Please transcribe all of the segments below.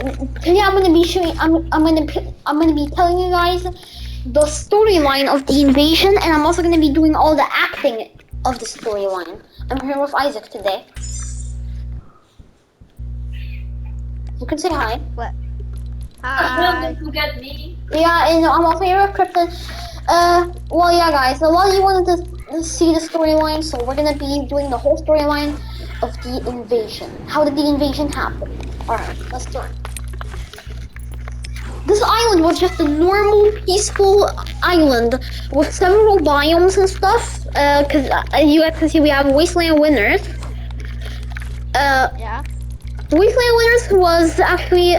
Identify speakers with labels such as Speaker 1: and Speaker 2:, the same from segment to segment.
Speaker 1: today I'm gonna be showing. I'm gonna be telling you guys the storyline of the invasion, and I'm also gonna be doing all the acting of the storyline. I'm here with Isaac today. You can say hi.
Speaker 2: What?
Speaker 3: Don't forget me.
Speaker 1: Yeah, and I'm also here with Krypton. Well, yeah, guys. A lot of you wanted to see the storyline, so we're gonna be doing the whole storyline of the invasion. How did the invasion happen? All right, let's start. This island was just a normal, peaceful island with several biomes and stuff. Cause you guys can see we have Wasteland Winners.
Speaker 2: Yeah.
Speaker 1: Wasteland Winners was actually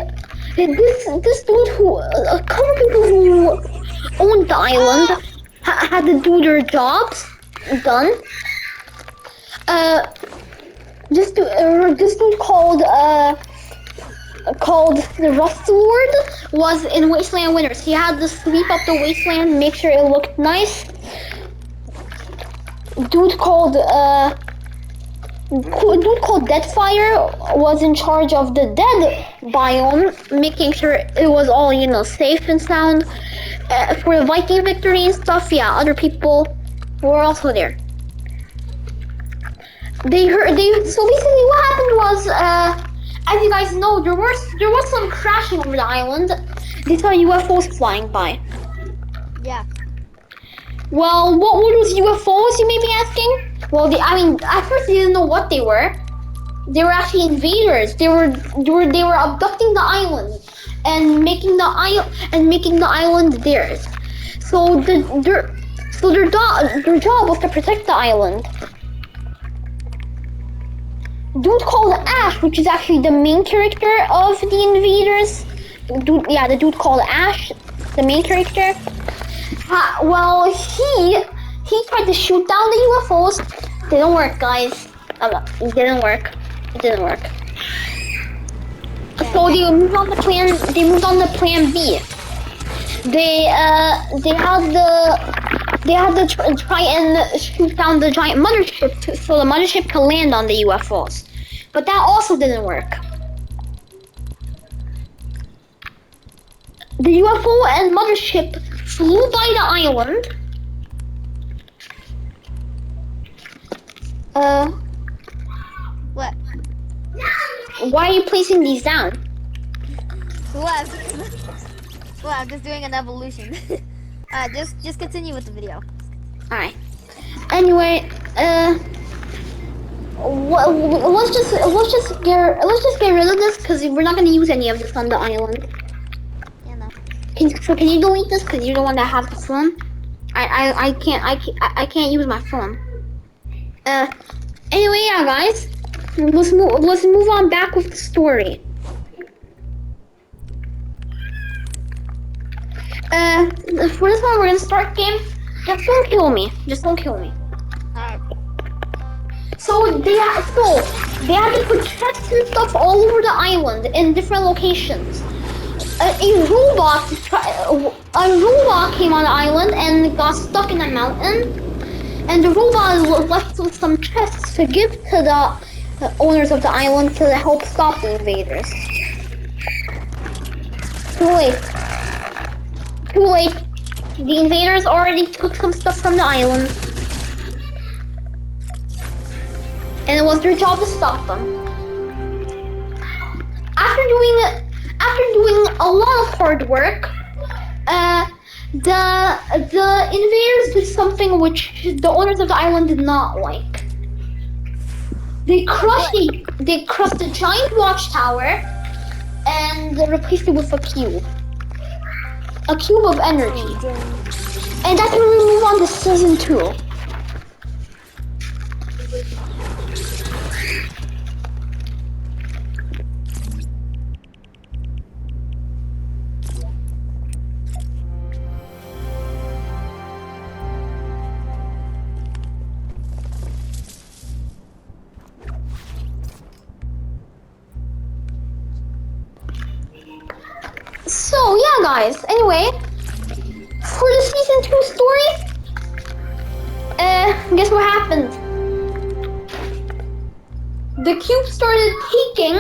Speaker 1: this dude who a couple people who owned the island had to do their jobs done. This dude called the Rust Lord was in Wasteland Winners. He had to sweep up the wasteland, make sure it looked nice. Dude called Deadfire was in charge of the dead biome, making sure it was all, safe and sound. For the Viking victory and stuff, yeah, other people were also there. So basically what happened was, as you guys know, there was some crashing over the island. They saw UFOs flying by.
Speaker 2: Yeah.
Speaker 1: Well, what were those UFOs, you may be asking? Well, at first they didn't know what they were. They were actually invaders. They were abducting the island and making the island theirs. So their job was to protect the island. Dude called Ash, which is actually the main character of the Invaders. The dude called Ash, the main character. Well, he tried to shoot down the UFOs. Didn't work, guys. It didn't work. So they moved on to plan B. They had to try and shoot down the giant mothership so the mothership could land on the UFOs. But that also didn't work. The UFO and mothership flew by the island.
Speaker 2: What?
Speaker 1: Why are you placing these down?
Speaker 2: What? Well, I'm just doing an evolution. Just continue with the video.
Speaker 1: Alright. Anyway, let's just get rid of this because we're not gonna use any of this on the island.
Speaker 2: Yeah, no.
Speaker 1: Can you delete this because you're the one that has the phone? I can't use my phone. Anyway, yeah, guys, let's move on back with the story. For this one, we're gonna start game. Just don't kill me.
Speaker 2: Alright.
Speaker 1: So they had to put chests and stuff all over the island in different locations. A robot came on the island and got stuck in a mountain, and the robot was left with some chests to give to the owners of the island to help stop the invaders. Too late. The invaders already took some stuff from the island, and it was their job to stop them. After doing a lot of hard work, the invaders did something which the owners of the island did not like. They crushed the giant watchtower and replaced it with a cube of energy. And that's when we move on to season 2. So yeah, guys, anyway, for the season 2 story, guess what happened? The cube started taking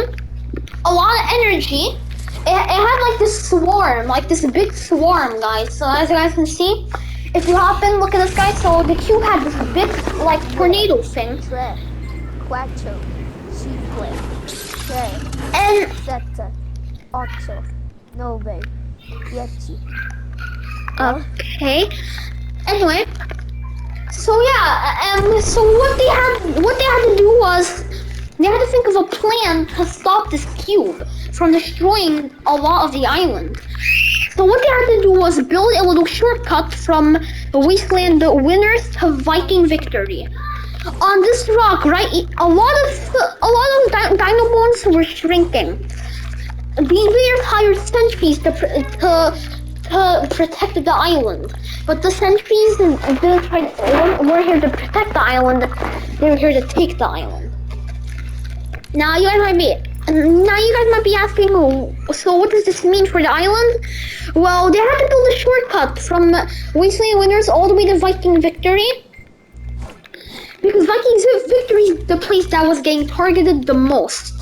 Speaker 1: a lot of energy had like this swarm, like this big swarm, guys. So as you guys can see, if you hop in, look at this, guys. So the cube had this big like tornado thing.
Speaker 2: Tre, quattro, cinque, sei,
Speaker 1: And
Speaker 2: sette, otto, nove, dieci.
Speaker 1: okay. Anyway, so yeah, so what they had to do was they had to think of a plan to stop this cube from destroying a lot of the island. So what they had to do was build a little shortcut from the Wasteland Winners to Viking Victory. On this rock, right, a lot of dino bones were shrinking. The invaders hired sentries to protect the island, but the sentries weren't here to protect the island. They were here to take the island. Now you guys might be asking, so what does this mean for the island? Well, they had to build a shortcut from Wasteland Winners all the way to Viking Victory, because Viking Victory is the place that was getting targeted the most.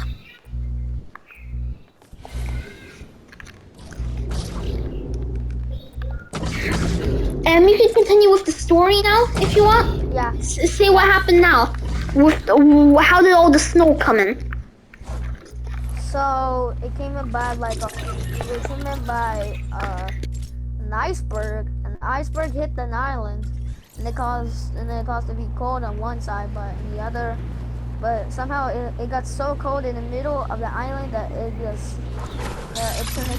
Speaker 1: And you can continue with the story now, if you want.
Speaker 2: Yeah.
Speaker 1: Say what happened now. How did all the snow come in?
Speaker 2: So it came in by an iceberg. An iceberg hit an island, and it caused to be cold on one side, but on the other. But somehow it got so cold in the middle of the island that it turned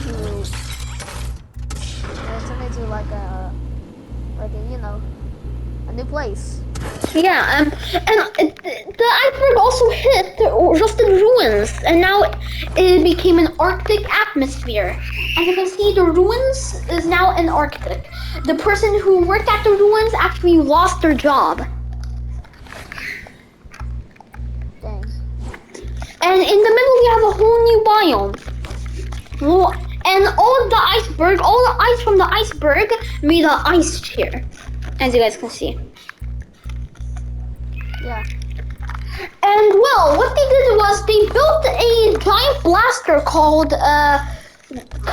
Speaker 2: into like a a new place.
Speaker 1: Yeah, and the iceberg also hit the rusted ruins, and now it became an Arctic atmosphere. As you can see, the ruins is now an Arctic. The person who worked at the ruins actually lost their job.
Speaker 2: Dang.
Speaker 1: And in the middle, we have a whole new biome. And all the ice from the iceberg made an ice chair, as you guys can see.
Speaker 2: Yeah.
Speaker 1: And well, what they did was they built a giant blaster called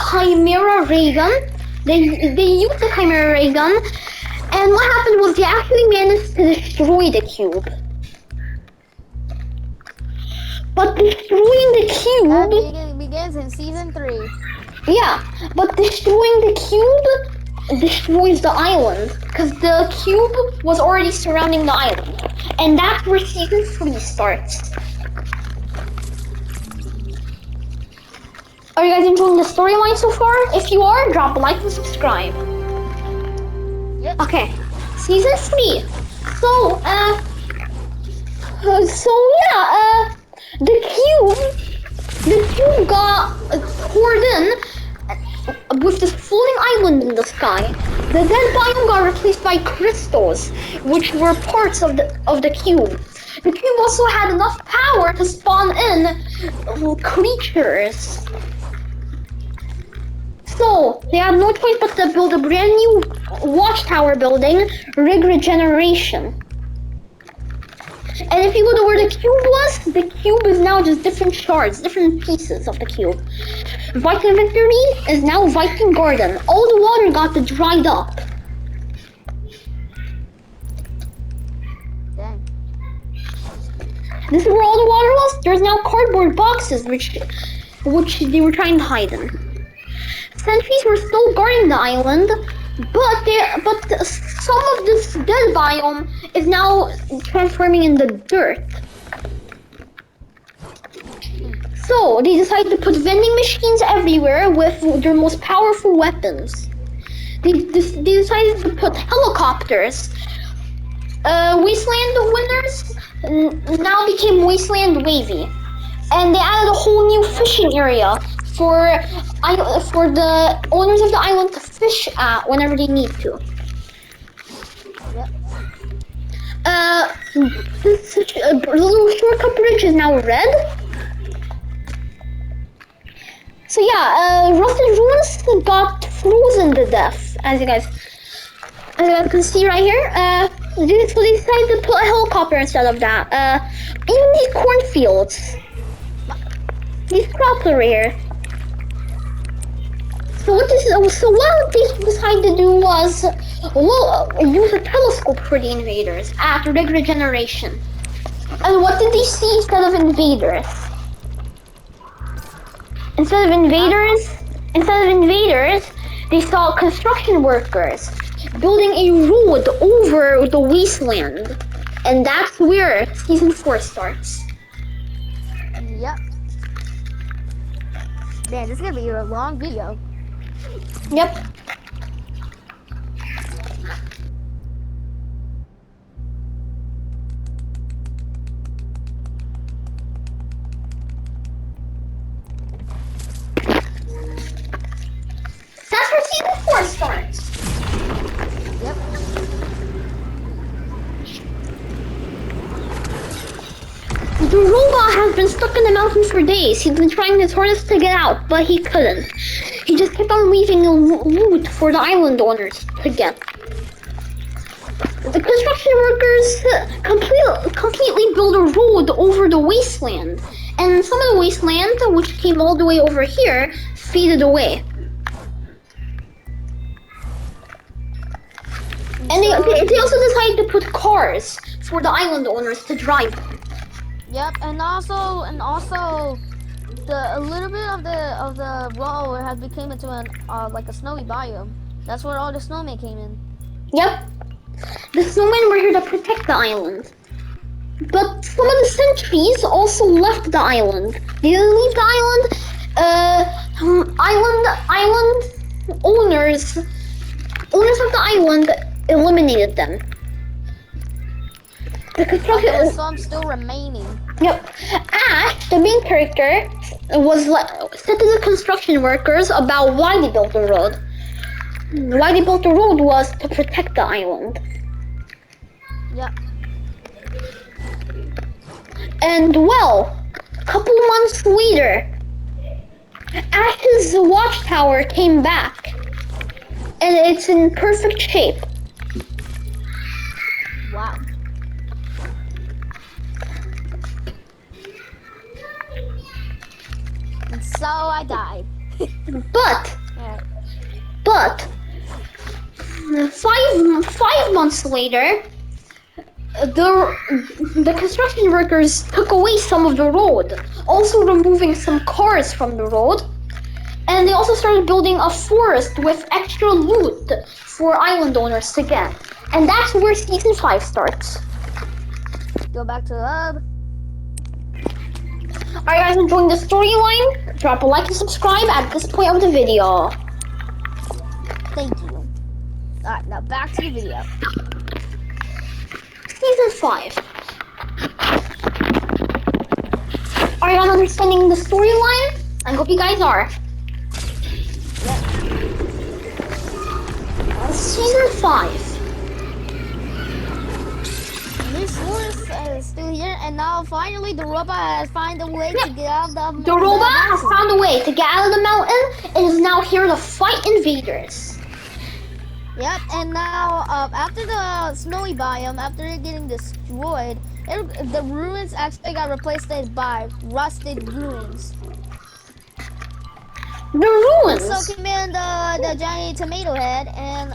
Speaker 1: Chimera Ray Gun. They used the Chimera Ray Gun, and what happened was they actually managed to destroy the cube. But destroying the cube...
Speaker 2: That begins in season 3.
Speaker 1: Yeah, but destroying the cube destroys the island, because the cube was already surrounding the island. And that's where season 3 starts. Are you guys enjoying the storyline so far? If you are, drop a like and subscribe.
Speaker 2: Yep.
Speaker 1: Okay, season 3. So, the cube got poured in with this floating island in the sky. The dead biome got replaced by crystals, which were parts of the cube. The cube also had enough power to spawn in creatures. So, they had no choice but to build a brand new watchtower building, rig regeneration. And if you go to where the cube is now just different shards, different pieces of the cube. Viking Victory is now Viking Garden. All the water got dried up.
Speaker 2: Dang.
Speaker 1: This is where all the water was. There's now cardboard boxes which they were trying to hide in. Sentries were still guarding the island, but some of this dead biome is now transforming into dirt. So they decided to put vending machines everywhere with their most powerful weapons. They decided to put helicopters. Wasteland Winners now became Wasteland Wavy, and they added a whole new fishing area for the owners of the island to fish at whenever they need to.
Speaker 2: Yep.
Speaker 1: This little shortcut bridge is now red. So yeah, rusted ruins got frozen to death, as you guys can see right here. So they decided to put a helicopter instead of that. In these cornfields, these crops over here. So what they decided to do was use a telescope for the invaders at regular generation. And what did they see instead of invaders? Instead of invaders, they saw construction workers building a road over the wasteland. And that's where season 4 starts.
Speaker 2: Yep. Man, this is gonna be a long video.
Speaker 1: Yep. That's where season 4 starts.
Speaker 2: Yep.
Speaker 1: The robot has been stuck in the mountain for days. He's been trying his hardest to get out, but he couldn't. He just kept on leaving loot for the island owners to get. The construction workers completely built a road over the wasteland. And some of the wasteland, which came all the way over here, faded away. And they also decided to put cars for the island owners to drive.
Speaker 2: Yep, and also a little bit of the road has become into an like a snowy biome. That's where all the snowmen came in.
Speaker 1: Yep. The snowmen were here to protect the island. But some of the sentries also left the island. They didn't leave the island. Island owners of the island eliminated them. The construction.
Speaker 2: There's some still remaining.
Speaker 1: Yep. Ash, the main character, was said to the construction workers about why they built the road. Why they built the road was to protect the island.
Speaker 2: Yep.
Speaker 1: And well, a couple months later, Ash's watchtower came back. And it's in perfect shape.
Speaker 2: Wow. And so I died.
Speaker 1: But
Speaker 2: Alright.
Speaker 1: 5 months later, the construction workers took away some of the road, also removing some cars from the road, and they also started building a forest with extra loot for island owners to get. And that's where season 5 starts.
Speaker 2: Go back to the hub.
Speaker 1: Are you guys enjoying the storyline? Drop a like and subscribe at this point of the video.
Speaker 2: Thank you. Alright, now back to the video.
Speaker 1: Season 5. Are you guys understanding the storyline? I hope you guys are. Season 5.
Speaker 2: This horse is still here, and now finally the robot has found a way to get out of the
Speaker 1: The robot has found a way to get out of the mountain and is now here to fight invaders.
Speaker 2: Yep, and now after the snowy biome, after it getting destroyed, the ruins actually got replaced by rusted ruins.
Speaker 1: The ruins.
Speaker 2: So came in the giant tomato head and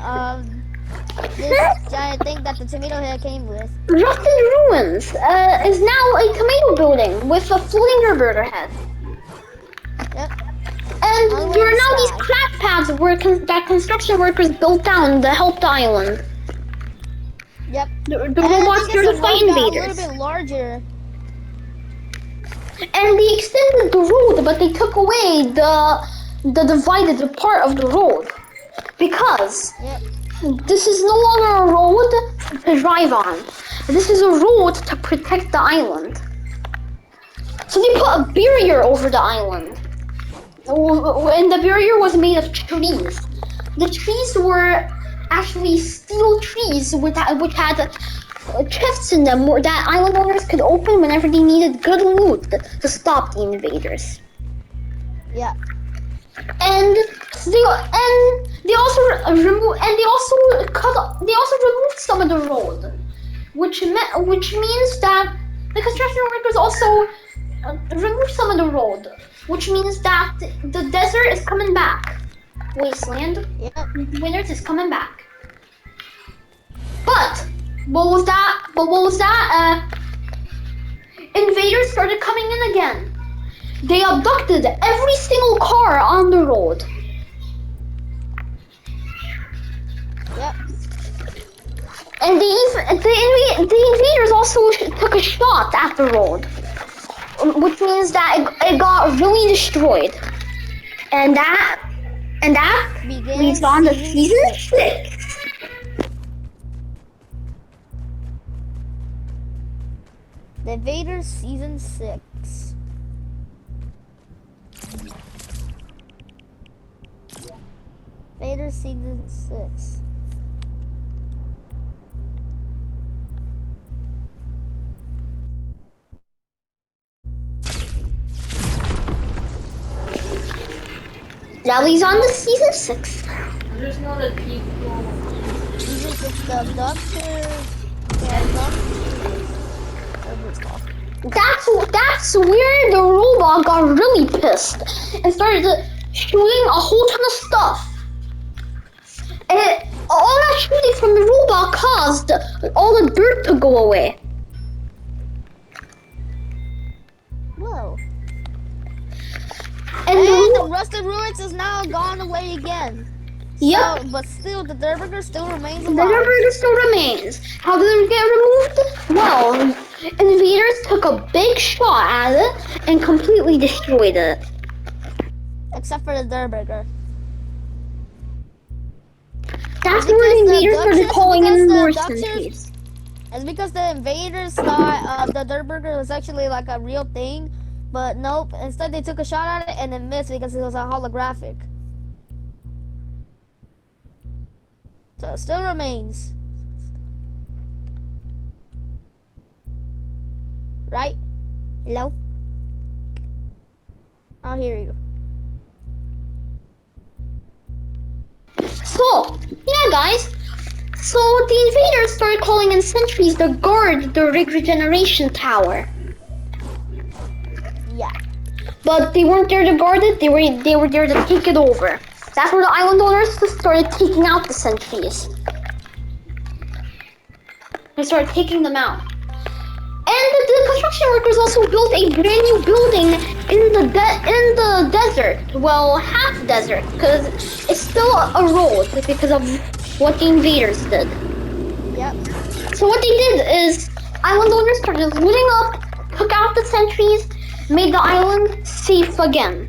Speaker 2: this giant thing that the tomato head came with.
Speaker 1: Rusted Ruins is now a tomato building with a floating burger head.
Speaker 2: Yep.
Speaker 1: And
Speaker 2: On
Speaker 1: there are
Speaker 2: the
Speaker 1: now these
Speaker 2: sky.
Speaker 1: craft pads where that construction workers built down to help the island.
Speaker 2: Yep.
Speaker 1: The
Speaker 2: And
Speaker 1: robots
Speaker 2: I
Speaker 1: here
Speaker 2: think
Speaker 1: to fight
Speaker 2: it's a
Speaker 1: invaders.
Speaker 2: little bit larger.
Speaker 1: And they extended the road, but they took away the divided part of the road. Because
Speaker 2: Yep.
Speaker 1: this is no longer a road to drive on. This is a road to protect the island. So they put a barrier over the island. And the barrier was made of trees. The trees were actually steel trees which had chests in them that island owners could open whenever they needed good loot to stop the invaders.
Speaker 2: Yeah.
Speaker 1: And they also removed some of the road, which means that the construction workers also removed some of the road, which means that the desert is coming back. wasteland.
Speaker 2: Yep.
Speaker 1: Invaders is coming back. But what was that? Invaders started coming in again. They abducted every single car on the road.
Speaker 2: Yep.
Speaker 1: And the invaders also took a shot at the road, which means that it got really destroyed. And that leads on to season 6.
Speaker 2: The Invaders season 6. Invaders season 6.
Speaker 1: That leads on to season 6.
Speaker 3: There's no the people.
Speaker 2: Season 6, the abductors. The abductors. Whatever it's called.
Speaker 1: That's where the robot got really pissed and started shooting a whole ton of stuff. And all that shooting from the robot caused all the dirt to go away.
Speaker 2: Whoa.
Speaker 1: And
Speaker 2: And the rusted ruins is now gone away again.
Speaker 1: yep,
Speaker 2: So, but still, the Durburger still remains
Speaker 1: the
Speaker 2: alive.
Speaker 1: Durburger still remains. How did it get removed? Well, invaders took a big shot at it and completely destroyed it.
Speaker 2: Except for the Durburger.
Speaker 1: That's where the invaders started
Speaker 2: abductions-
Speaker 1: calling
Speaker 2: because
Speaker 1: in
Speaker 2: the
Speaker 1: more
Speaker 2: abductions-
Speaker 1: sentries.
Speaker 2: It's because the invaders thought the Durburger was actually like a real thing, but nope. Instead, they took a shot at it and it missed because it was a holographic. So it still remains. Right? Hello? I'll hear you.
Speaker 1: So, yeah guys, so the invaders started calling in sentries to guard the regeneration tower.
Speaker 2: Yeah.
Speaker 1: But they weren't there to guard it, they were there to take it over. That's where the island owners started taking out the sentries. They started taking them out. And the construction workers also built a brand new building in the desert. Well, half desert, because it's still a road because of what the invaders did.
Speaker 2: Yep.
Speaker 1: So what they did is island owners started looting up, took out the sentries, made the island safe again.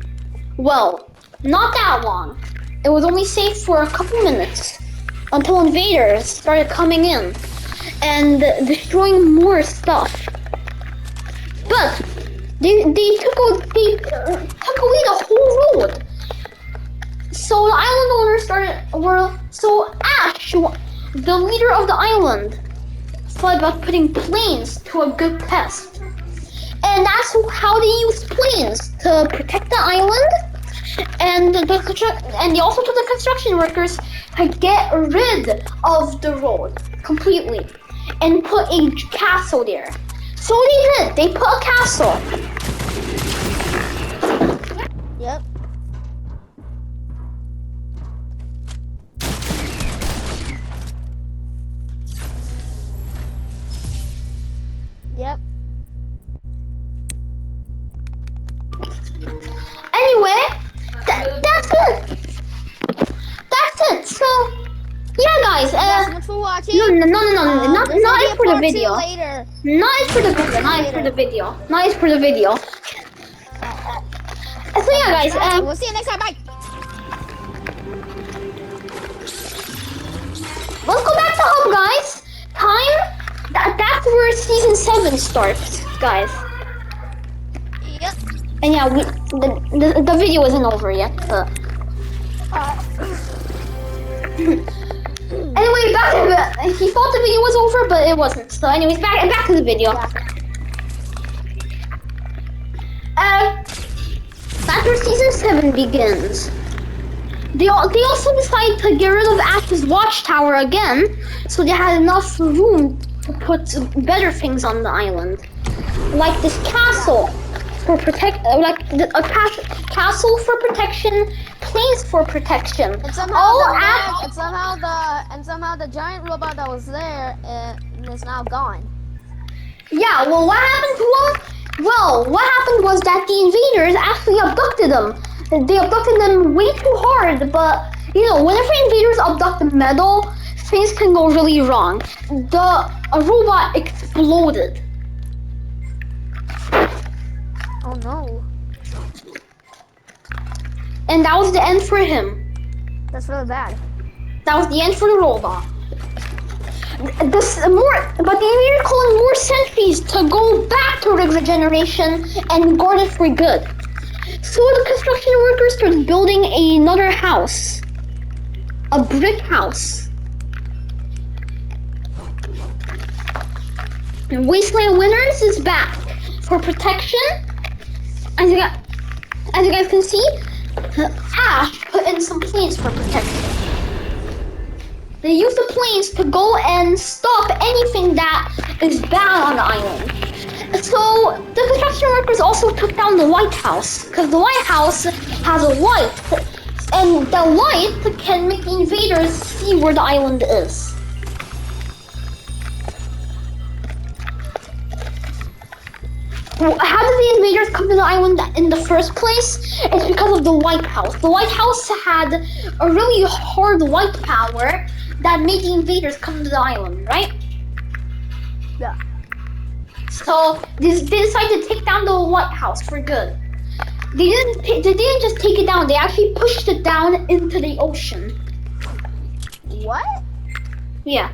Speaker 1: Well, not that long. It was only safe for a couple minutes until invaders started coming in and destroying more stuff. But they took away the whole road. So the island owners so Ash, the leader of the island, thought about putting planes to a good test. And that's how they used planes to protect the island. And they also told the construction workers to get rid of the road completely and put a castle there. So they did. They put a castle.
Speaker 2: Yep. Yep.
Speaker 1: Anyway, that's it. That's it. So, yeah, guys.
Speaker 2: Thank you so much for watching.
Speaker 1: No, not
Speaker 2: There's gonna be
Speaker 1: it
Speaker 2: a
Speaker 1: for the
Speaker 2: part 2
Speaker 1: video.
Speaker 2: later.
Speaker 1: Not it for the video. Not it for the video. Not it for the video. So yeah, guys.
Speaker 2: We'll see you next time. Bye.
Speaker 1: Let's go back to hub, guys. That's where season 7 starts, guys.
Speaker 2: Yep.
Speaker 1: And yeah, the video isn't over yet. But anyway, back to he thought the video was over, but it wasn't. So, anyways, back to the video. That's where season 7 begins. They also decided to get rid of Ash's watchtower again, so they had enough room to put better things on the island, like this castle for castle for protection, planes for protection.
Speaker 2: And somehow
Speaker 1: All
Speaker 2: the mech,
Speaker 1: after.
Speaker 2: and somehow the giant robot that was there is now gone.
Speaker 1: Yeah, well, what happened was that the invaders actually abducted them. They abducted them way too hard, but whenever invaders abduct metal, things can go really wrong. A robot exploded.
Speaker 2: Oh no,
Speaker 1: And that was the end for him.
Speaker 2: that's really bad.
Speaker 1: That was the end for the robot. But the invaders calling more sentries to go back to rig regeneration and guard it for good. So the construction workers started building another house. A brick house. And Wasteland Winners is back for protection. As you guys can see, Ash put in some planes for protection. They use the planes to go and stop anything that is bad on the island. So the construction workers also took down the White House, because the White House has a light, and the light can make the invaders see where the island is. How did the invaders come to the island in the first place? It's because of the White House. The White House had a really hard light power that made the invaders come to the island, right?
Speaker 2: Yeah.
Speaker 1: So they decided to take down the White House for good. They didn't just take it down. They actually pushed it down into the ocean.
Speaker 2: What?
Speaker 1: Yeah.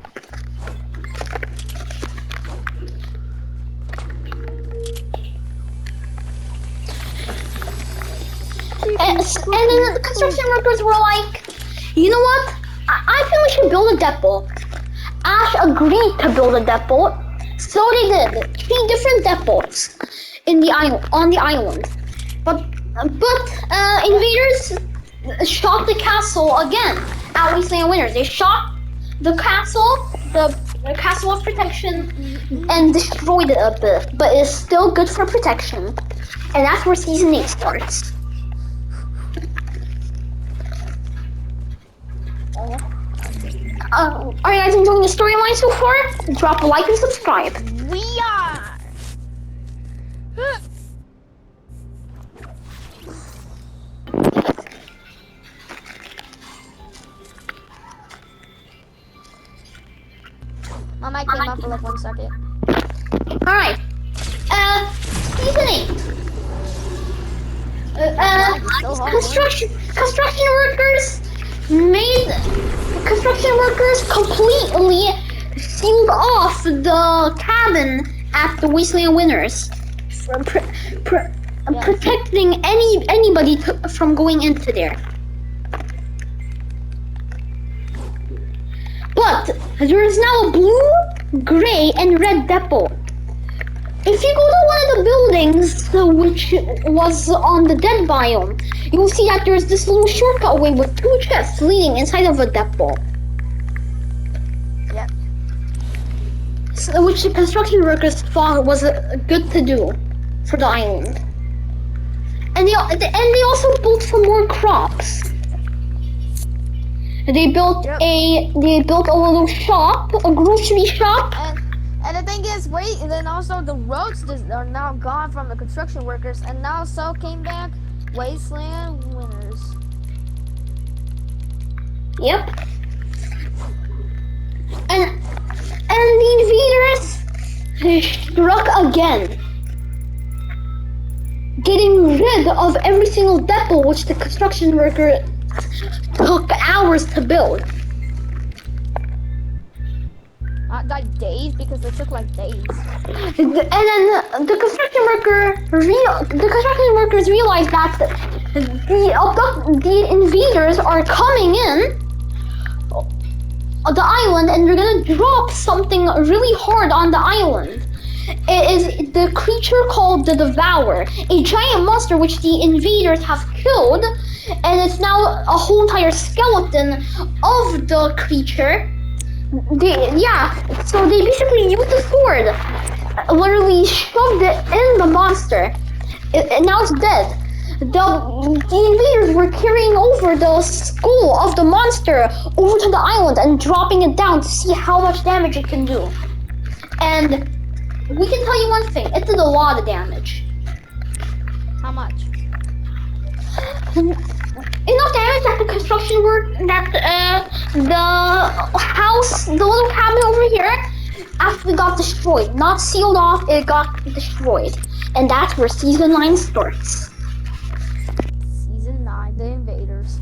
Speaker 1: And then the construction workers were like, you know what? I think we should build a depot. Ash agreed to build a depot, so they did. 3 different depots on the island. But invaders shot the castle again at Wasteland Winners. They shot the castle, the castle of protection, and destroyed it a bit. But it's still good for protection, and that's where season 8 starts. Are you guys enjoying the storyline so far? Drop a like and subscribe.
Speaker 2: We are. My mic came up for like 1 second.
Speaker 1: Alright. Season 8. Construction workers completely sealed off the cabin at the Wasteland Winners, from protecting anybody from going into there. But there is now a blue, gray, and red depot. If you go to one of the buildings, which was on the dead biome, you will see that there's this little shortcut way with 2 chests leading inside of a depot.
Speaker 2: Yep.
Speaker 1: So, which the construction workers thought was good to do for the island. And they also built some more crops. They built a little shop, a grocery shop.
Speaker 2: And the thing is, and then also the roads are now gone from the construction workers, and now so came back Wasteland Winners.
Speaker 1: Yep. And the invaders struck again, getting rid of every single depot which the construction worker took hours to build.
Speaker 2: Like days, because they took like days.
Speaker 1: And then the construction workers realized that the invaders are coming in the island, and they're gonna drop something really hard on the island. It is the creature called the Devourer, a giant monster which the invaders have killed, and it's now a whole entire skeleton of the creature. So they basically used the sword, literally shoved it in the monster, and now it's dead. the invaders were carrying over the skull of the monster over to the island and dropping it down to see how much damage it can do. And we can tell you one thing, it did a lot of damage.
Speaker 2: How much?
Speaker 1: Enough damage that the construction work, that the house, the little cabin over here, actually got destroyed. Not sealed off, it got destroyed. And that's where season 9 starts.
Speaker 2: Season 9, The Invaders.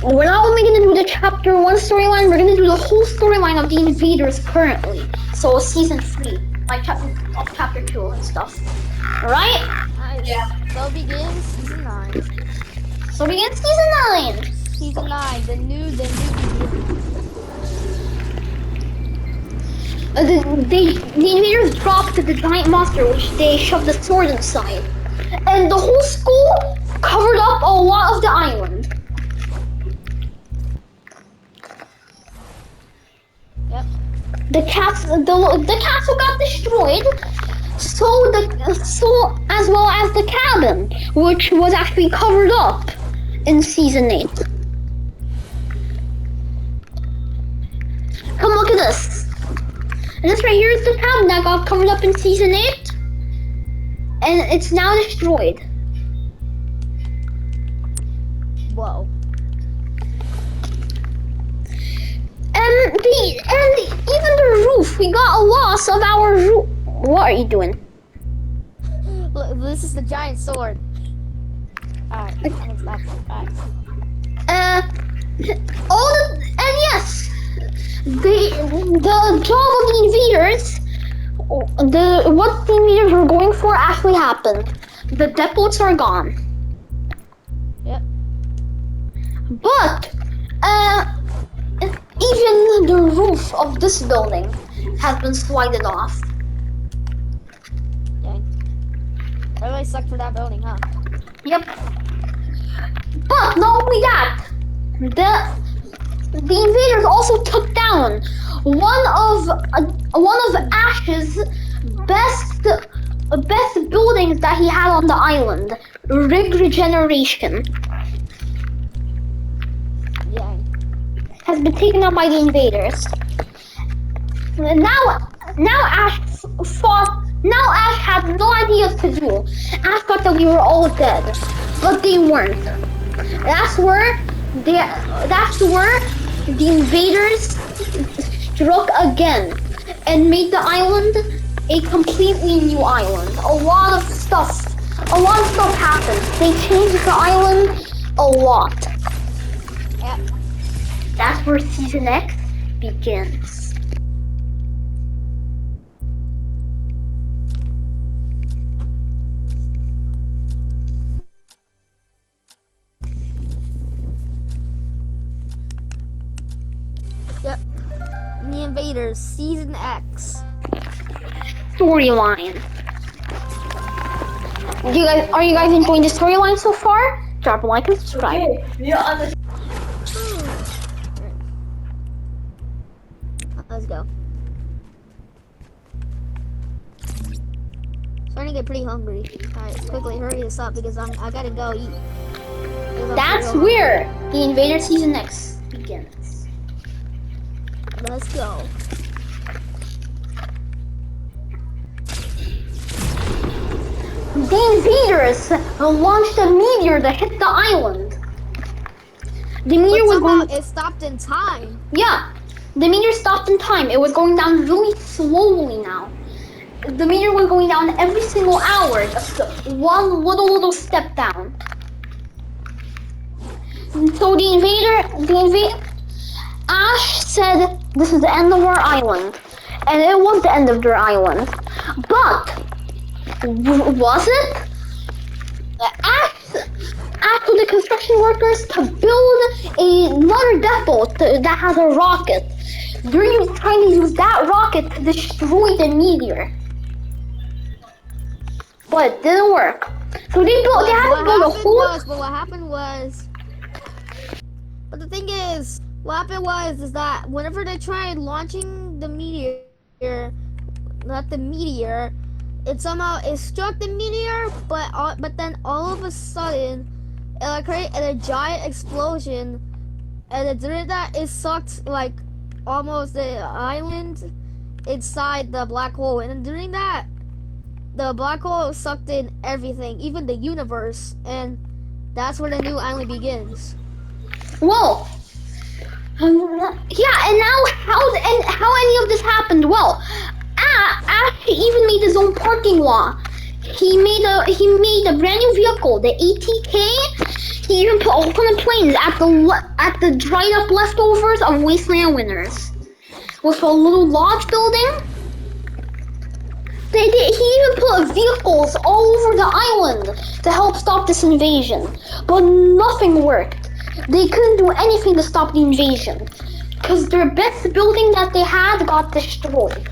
Speaker 1: We're not only gonna do the chapter 1 storyline, we're gonna do the whole storyline of the invaders currently. So season 3, like chapter 2 and stuff. Alright?
Speaker 2: Nice.
Speaker 3: Yeah.
Speaker 2: So begins season 9.
Speaker 1: So we get season 9.
Speaker 2: Season 9, the new beginning.
Speaker 1: The invaders dropped the giant monster, which they shoved the sword inside. And the whole school covered up a lot of the island.
Speaker 2: Yep.
Speaker 1: The castle got destroyed, so as well as the cabin, which was actually covered up in season 8. Come look at this. This right here is the cabin that got covered up in season 8, and it's now destroyed.
Speaker 2: Whoa.
Speaker 1: And even the roof, we got a loss of our roof. What are you doing?
Speaker 2: Look, this is the giant sword. Alright, let's stop. Alright.
Speaker 1: And yes, the job of the invaders, what the invaders were going for actually happened. The depots are gone.
Speaker 2: Yep.
Speaker 1: But even the roof of this building has been slided off.
Speaker 2: Dang. That really sucked for that building, huh?
Speaker 1: Yep. But not only that, the invaders also took down one of Ash's best buildings that he had on the island, rig regeneration.
Speaker 2: Yeah.
Speaker 1: Has been taken out by the invaders. Now Ash fought. Now Ash had no idea what to do. Ash thought that we were all dead, but they weren't. That's where the invaders struck again and made the island a completely new island. A lot of stuff happened. They changed the island a lot.
Speaker 2: Yep.
Speaker 1: That's where season X begins.
Speaker 2: Yep. The Invaders, Season X.
Speaker 1: Storyline. Are you guys enjoying the storyline so far? Drop a like and subscribe.
Speaker 2: Let's go. Starting to get pretty hungry. Alright, quickly hurry this up because I gotta go eat.
Speaker 1: That's where the Invader Season X begins.
Speaker 2: Let's go.
Speaker 1: The invaders launched a meteor that hit the island. The meteor was going.
Speaker 2: It stopped in time.
Speaker 1: Yeah, the meteor stopped in time. It was going down really slowly now. The meteor was going down every single hour, just one little step down. So Ash said this is the end of our island, and it was the end of their island. But was it? Ash told the construction workers to build another depot that has a rocket. They're trying to use that rocket to destroy the meteor. But it didn't work. So they had to build a whole...
Speaker 2: But what happened was... But the thing is, what happened was that whenever they tried launching the meteor, not the meteor, it struck the meteor, but then all of a sudden, it created a giant explosion, and during that, it sucked like almost the island inside the black hole, and during that, the black hole sucked in everything, even the universe, and that's where the new island begins.
Speaker 1: Well, yeah, and now how any of this happened? Well, Ash even made his own parking lot. He made a brand new vehicle, the ATK. He even put a whole ton of planes at the dried up leftovers of Wasteland Winners. With a little lodge building. He even put vehicles all over the island to help stop this invasion, but nothing worked. They couldn't do anything to stop the invasion, because their best building that they had got destroyed.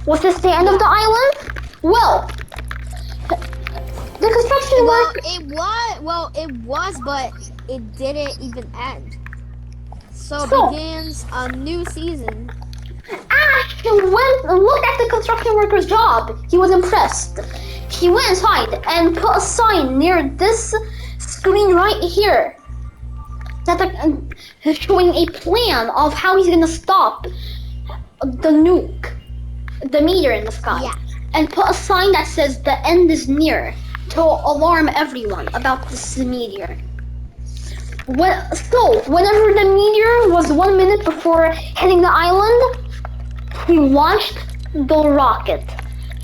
Speaker 1: Was this the end of the island? Well, the construction work...
Speaker 2: It was, but it didn't even end. So begins a new season.
Speaker 1: Ash went and looked at the construction worker's job. He was impressed. He went inside and put a sign near this screen right here showing a plan of how he's gonna stop the nuke, the meteor in the sky.
Speaker 2: Yeah.
Speaker 1: And put a sign that says the end is near to alarm everyone about this meteor. So, whenever the meteor was 1 minute before hitting the island, he launched the rocket.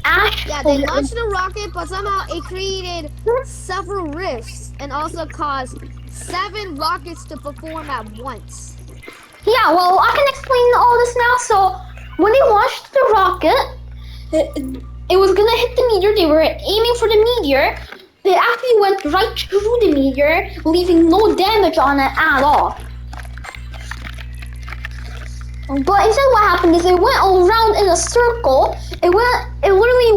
Speaker 1: Ash...
Speaker 2: Yeah, they launched the rocket, but somehow it created several rifts and also caused 7 rockets to perform at once.
Speaker 1: Yeah, well, I can explain all this now. So, when they launched the rocket, it was gonna hit the meteor. They were aiming for the meteor. They actually went right through the meteor, leaving no damage on it at all. But instead what happened is it went around in a circle. It literally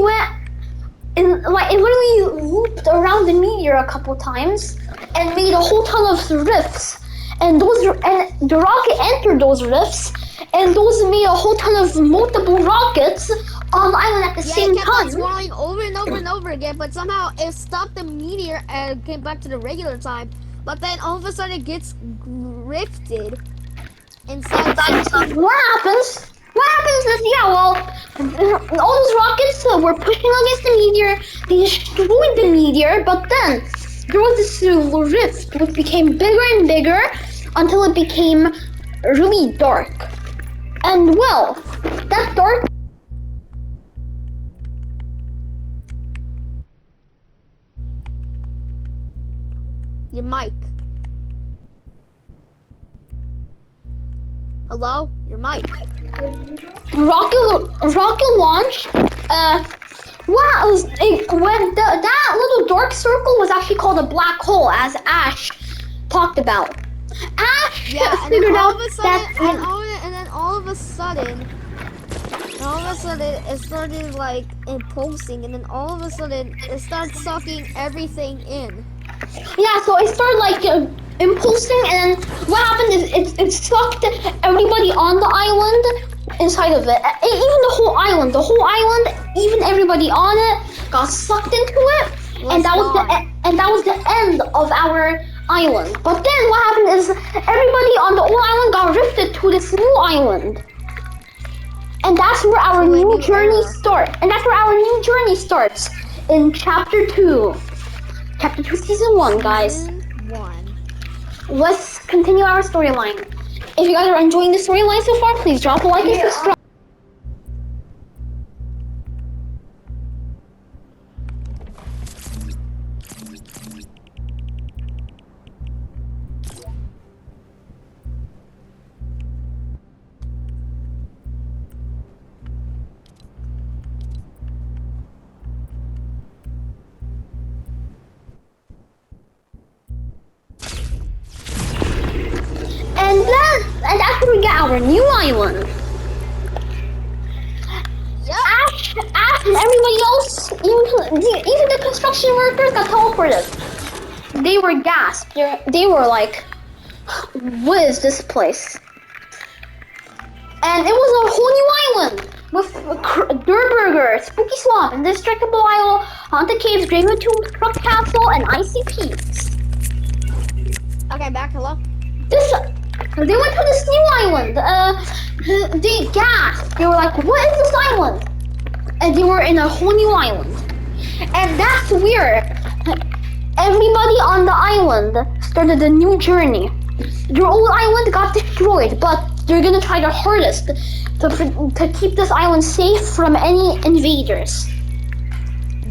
Speaker 1: looped around the meteor a couple times and made a whole ton of rifts. And the rocket entered those rifts, and those made a whole ton of multiple rockets on the island at the same
Speaker 2: time. Yeah, it kept
Speaker 1: time.
Speaker 2: on swirling over and over and over again, but somehow it stopped the meteor and came back to the regular time. But then all of a sudden it gets rifted inside.
Speaker 1: What happens? What happens is, all those rockets were pushing against the meteor. They destroyed the meteor, but then there was this rift which became bigger and bigger until it became really dark. And well, that dark...
Speaker 2: Your mic. Hello? Your mic.
Speaker 1: Rocket launch. That little dark circle was actually called a black hole, as Ash talked about. Ash figured out that.
Speaker 2: And then all of a sudden, it started like impulsing, and then all of a sudden it started sucking everything in.
Speaker 1: Yeah, so it started like impulsing, and then what happened is it sucked everybody on the island inside of it. Even the whole island, even everybody on it got sucked into it, and that was the end of our island. But then what happened is everybody on the old island got rifted to this new island. And that's where our new journey starts. In chapter 2. Chapter 2, season 1, guys.
Speaker 2: Season 1.
Speaker 1: Let's continue our storyline. If you guys are enjoying the storyline so far, please drop a like and subscribe. And after we get our new island, Ash and everybody else, even the construction workers got teleported. They were gasped. They were like, what is this place? And it was a whole new island. with Durburger, Spooky Swamp, Indestructible Isle, Haunted Caves, Graveyard Tombs, Crook Castle, and Icy Peaks.
Speaker 2: Okay, back. Hello.
Speaker 1: They went to this new island. They gasped. They were like, "What is this island?" And they were in a whole new island. And that's where everybody on the island started a new journey. Their old island got destroyed, but they're gonna try their hardest to keep this island safe from any invaders.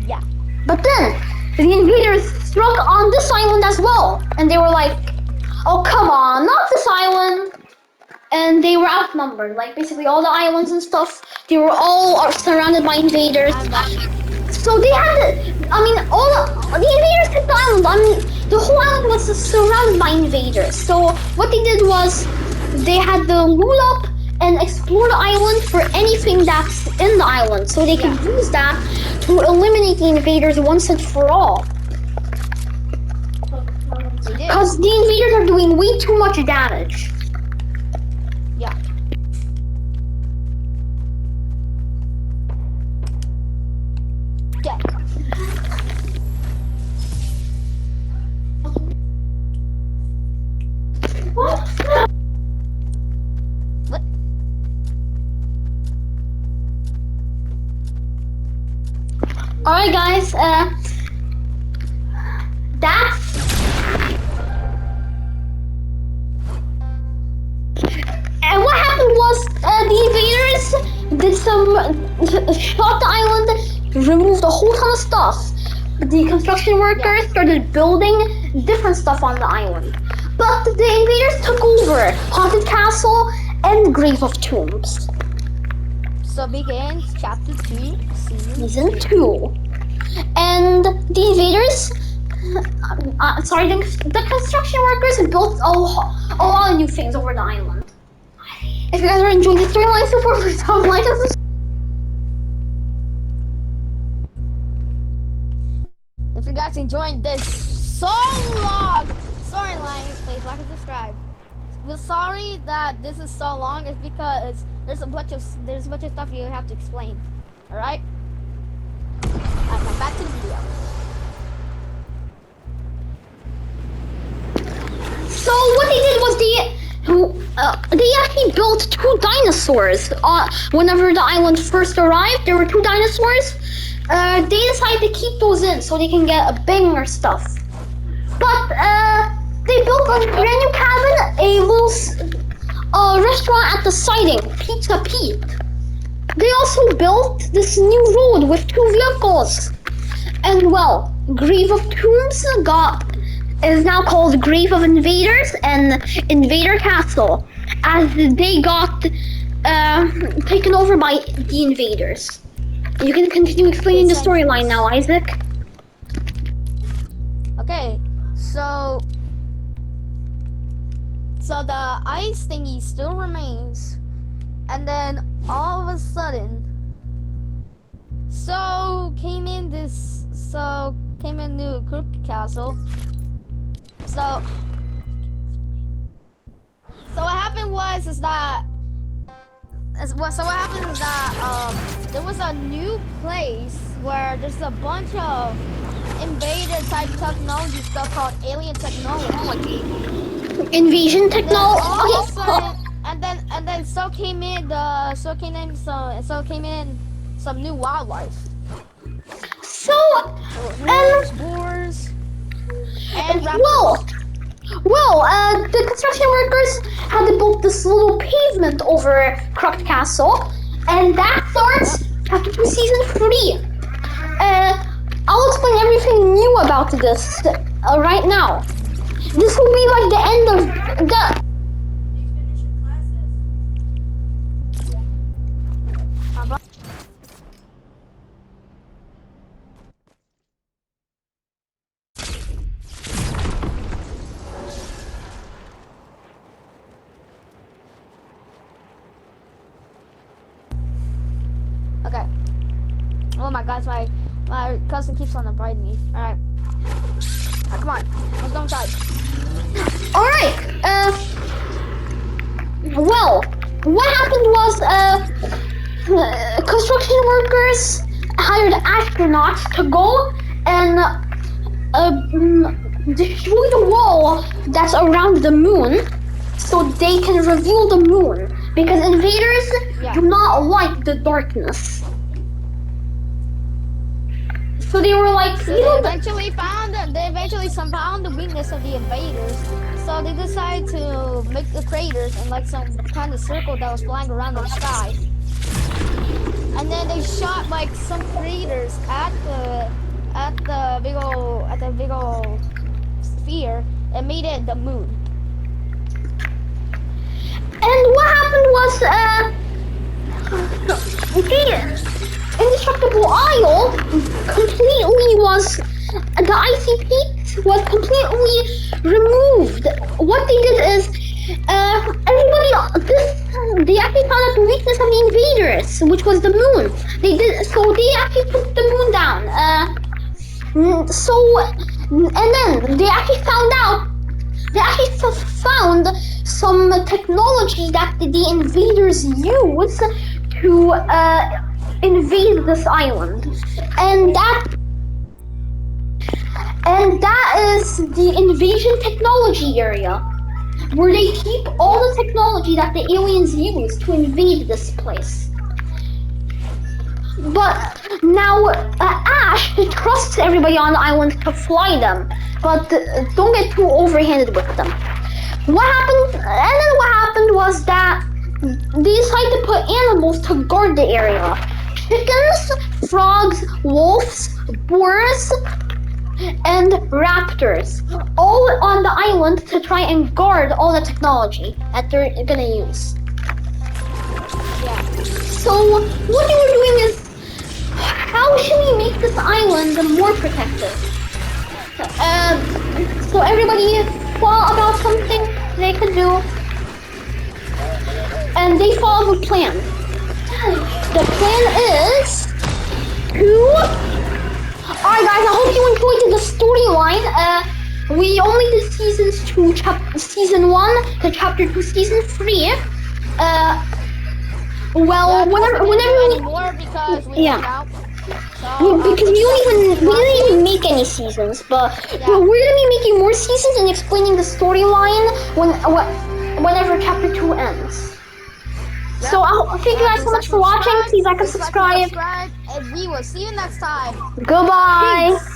Speaker 2: Yeah.
Speaker 1: But then, the invaders struck on this island as well. And they were like, "Oh, come on, not this island." And they were outnumbered. Like, basically all the islands and stuff, they were all surrounded by invaders.
Speaker 2: I'm back.
Speaker 1: So they had all the invaders hit the island. The whole island was surrounded by invaders. So what they did was they had to loot up and explore the island for anything that's in the island, so they could use that to eliminate the invaders once and for all. Because the invaders are doing way too much damage.
Speaker 2: Yeah. Yeah.
Speaker 1: What?
Speaker 2: What?
Speaker 1: Alright guys, that's and what happened was the invaders did shot the island, removed a whole ton of stuff. The construction workers started building different stuff on the island. But the invaders took over Haunted Castle and Grave of Tombs.
Speaker 2: So begins chapter 2,
Speaker 1: Season 2. And the invaders, the construction workers built a lot of new things over the island. If you guys are enjoying the storyline so far, please don't like us.
Speaker 2: If you guys enjoying this so long storyline, please like and subscribe. We're sorry that this is so long. It's because there's a bunch of stuff you have to explain. All right. Now back to the video.
Speaker 1: So what they did was they actually built two dinosaurs. Whenever the island first arrived, there were two dinosaurs. They decided to keep those in so they can get a banger stuff. But they built a brand new cabin, a little restaurant at the siding, Pizza Pete. They also built this new road with two vehicles. And well, Grave of Tombs is now called Grave of Invaders and Invader Castle, as they got taken over by the invaders. You can continue explaining the storyline now, Isaac.
Speaker 2: Okay, so the ice thingy still remains, and then all of a sudden, came in new Crook Castle. So what happened was there was a new place where there's a bunch of invader type technology stuff called alien technology.
Speaker 1: Invasion technology.
Speaker 2: And then came in some new wildlife. Boars, and raptors.
Speaker 1: The construction workers had to build this little pavement over Crooked Castle, and that starts chapter 2, season 3. I'll explain everything new about this right now. This will be like the end of the.
Speaker 2: Okay. Oh my gosh, my cousin keeps on inviting me. Alright. Come on. Let's go inside.
Speaker 1: Alright. Well, what happened was construction workers hired astronauts to go and destroy the wall that's around the moon so they can reveal the moon because invaders
Speaker 2: Yeah.
Speaker 1: do not like the darkness. So they were like,
Speaker 2: So
Speaker 1: you know,
Speaker 2: they eventually found the weakness of the invaders. So they decided to make the craters in like some kind of circle that was flying around in the sky. And then they shot like some craters at the big old sphere and made it the moon.
Speaker 1: and what happened was, the indestructible isle completely was, the icy peak was completely removed. What they did is, they actually found out the weakness of the invaders, which was the moon. They actually took the moon down. And then they actually found some technology that the invaders use to invade this island, and that is the invasion technology area, where they keep all
Speaker 2: Yep.
Speaker 1: the technology that the aliens use to invade this place. But now Ash trusts everybody on the island to fly them, but don't get too overhanded with them. What happened was that they decided to put animals to guard the area. Chickens, frogs, wolves, boars, and raptors, all on the island to try and guard all the technology that they're gonna use.
Speaker 2: Yeah.
Speaker 1: So what they were doing is, how should we make this island more protected? So everybody thought about something they could do, and they followed a plan. The plan is to. Alright guys, I hope you enjoyed the storyline. We only did season 1 to chapter 2, season 3. Well, whenever
Speaker 2: anymore because we
Speaker 1: yeah.
Speaker 2: missed out. So,
Speaker 1: Because
Speaker 2: thank you guys for
Speaker 1: we didn't even
Speaker 2: watching.
Speaker 1: make any seasons, but
Speaker 2: Yeah.
Speaker 1: we're gonna be making more seasons and explaining the storyline whenever chapter 2 ends.
Speaker 2: Yeah.
Speaker 1: So thank you guys so much for watching. Please like and subscribe.
Speaker 2: And we will see you next time.
Speaker 1: Goodbye.
Speaker 2: Peace.